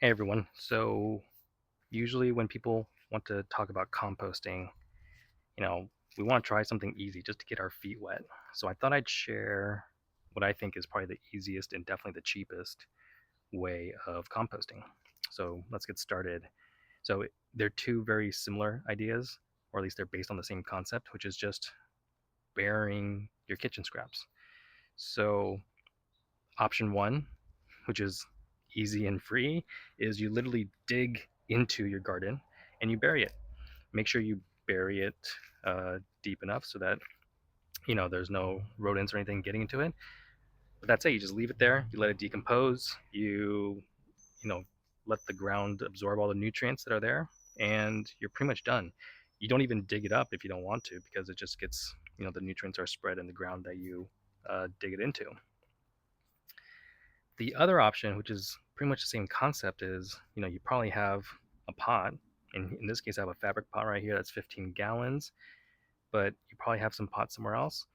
Hey everyone. So usually when people want to talk about composting, you know, we want to try something easy just to get our feet wet. So I thought I'd share what I think is probably the easiest and definitely the cheapest way of composting. So let's get started. So they're two very similar ideas, or at least they're based on the same concept, which is just burying your kitchen scraps. So option one, which is easy and free, is you literally dig into your garden and you bury it. Make sure you bury it deep enough so that there's no rodents or anything getting into it. But that's it. You just leave it there. You let it decompose. You know let the ground absorb all the nutrients that are there, and you're pretty much done. You don't even dig it up if you don't want to, because it just gets the nutrients are spread in the ground that you dig it into. The other option, which is pretty much the same concept, is you probably have a pot. In this case, I have a fabric pot right here that's 15 gallons, but you probably have some pots somewhere else.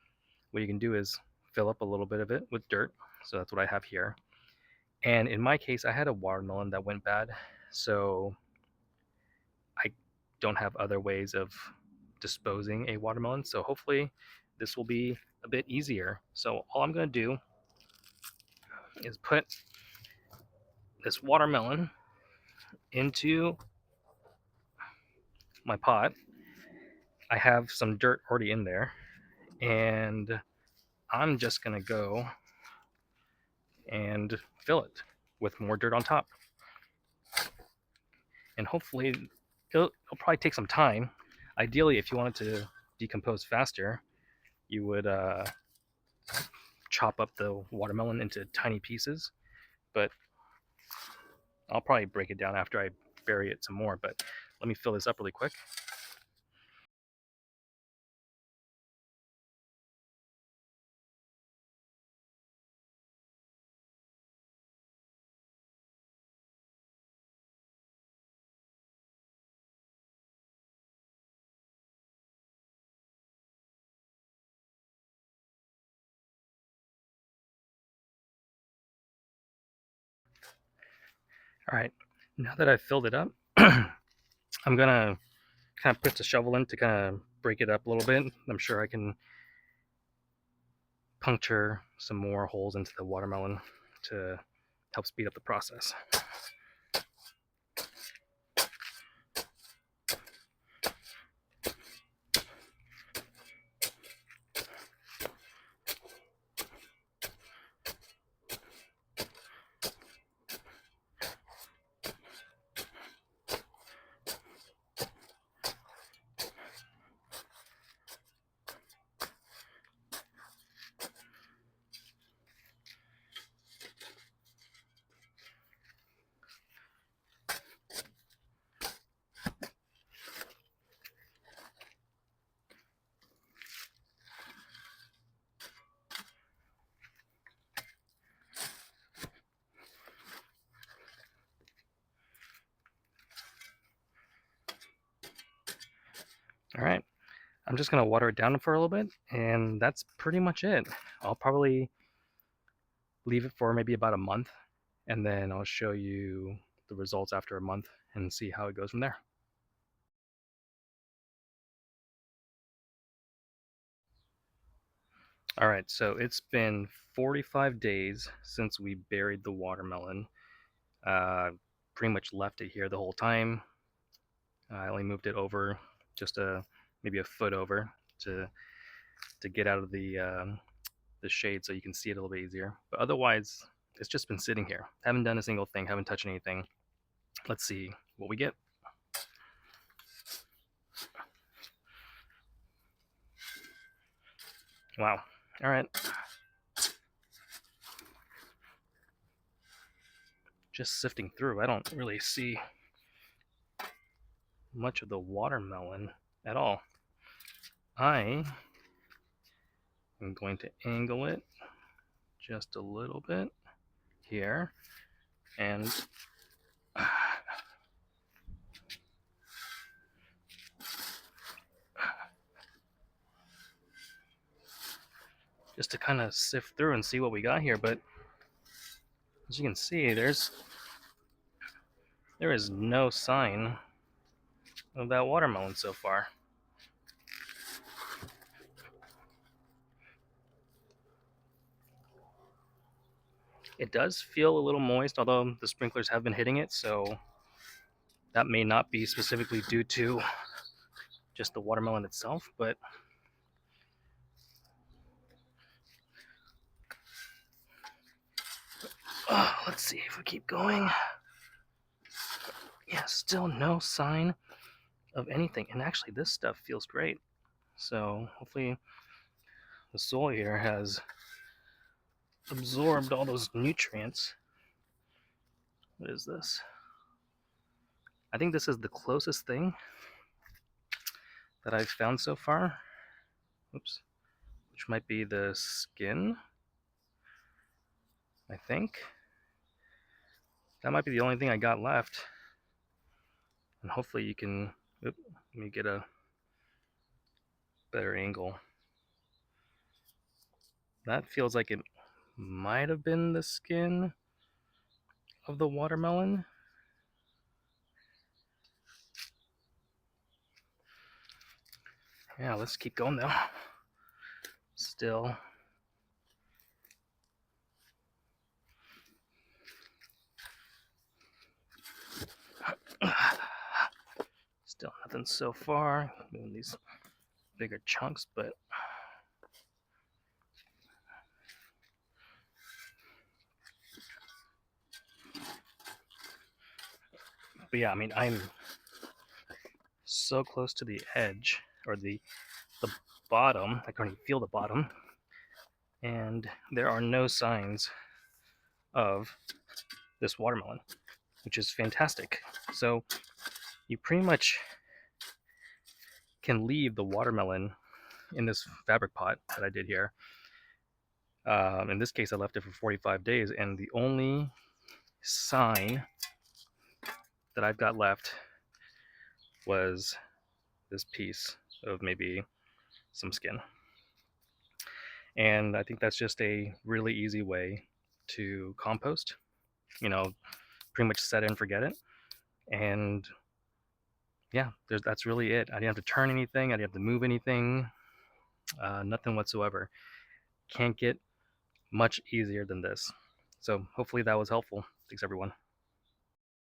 What you can do is fill up a little bit of it with dirt. So that's what I have here. And in my case, I had a watermelon that went bad. So I don't have other ways of disposing a watermelon. So hopefully this will be a bit easier. So all I'm going to do is put this watermelon into my pot. I have some dirt already in there, and I'm just gonna go and fill it with more dirt on top. And hopefully, it'll probably take some time. Ideally, if you wanted to decompose faster, you would chop up the watermelon into tiny pieces. But I'll probably break it down after I bury it some more. But let me fill this up really quick. All right, now that I've filled it up, I'm gonna kind of put the shovel in to kind of break it up a little bit. I'm sure I can puncture some more holes into the watermelon to help speed up the process. All right, I'm just gonna water it down for a little bit, and that's pretty much it. I'll probably leave it for maybe about a month, and then I'll show you the results after a month and see how it goes from there. All right, so it's been 45 days since we buried the watermelon. Uh, Pretty much left it here the whole time. I only moved it over just maybe a foot over to get out of the shade so you can see it a little bit easier. But otherwise, it's just been sitting here. Haven't done a single thing, haven't touched anything. Let's see what we get. Wow. All right. Just sifting through, I don't really see much of the watermelon at all. I am going to angle it just a little bit here, and just to kind of sift through and see what we got here. But as you can see, there's There is no sign of that watermelon so far. It does feel a little moist, although the sprinklers have been hitting it, so that may not be specifically due to just the watermelon itself, but let's see if we keep going. Yeah, still no sign of anything. And actually, this stuff feels great. So hopefully the soil here has absorbed all those nutrients. What is this? I think this is the closest thing that I've found so far. Oops. Which might be the skin, I think. That might be the only thing I got left. And hopefully you can, let me get a better angle. That feels like it might have been the skin of the watermelon. Yeah, let's keep going though. Still. Still nothing so far. Moving these bigger chunks, but yeah, I mean, I'm so close to the edge or the bottom. I can't even feel the bottom, and there are no signs of this watermelon, which is fantastic. So you pretty much can leave the watermelon in this fabric pot that I did here. In this case, I left it for 45 days, and the only sign that I've got left was this piece of maybe some skin. And I think that's just a really easy way to compost. You know, pretty much set it and forget it. And yeah, that's really it. I didn't have to turn anything. I didn't have to move anything. Nothing whatsoever. Can't get much easier than this. So hopefully that was helpful. Thanks everyone.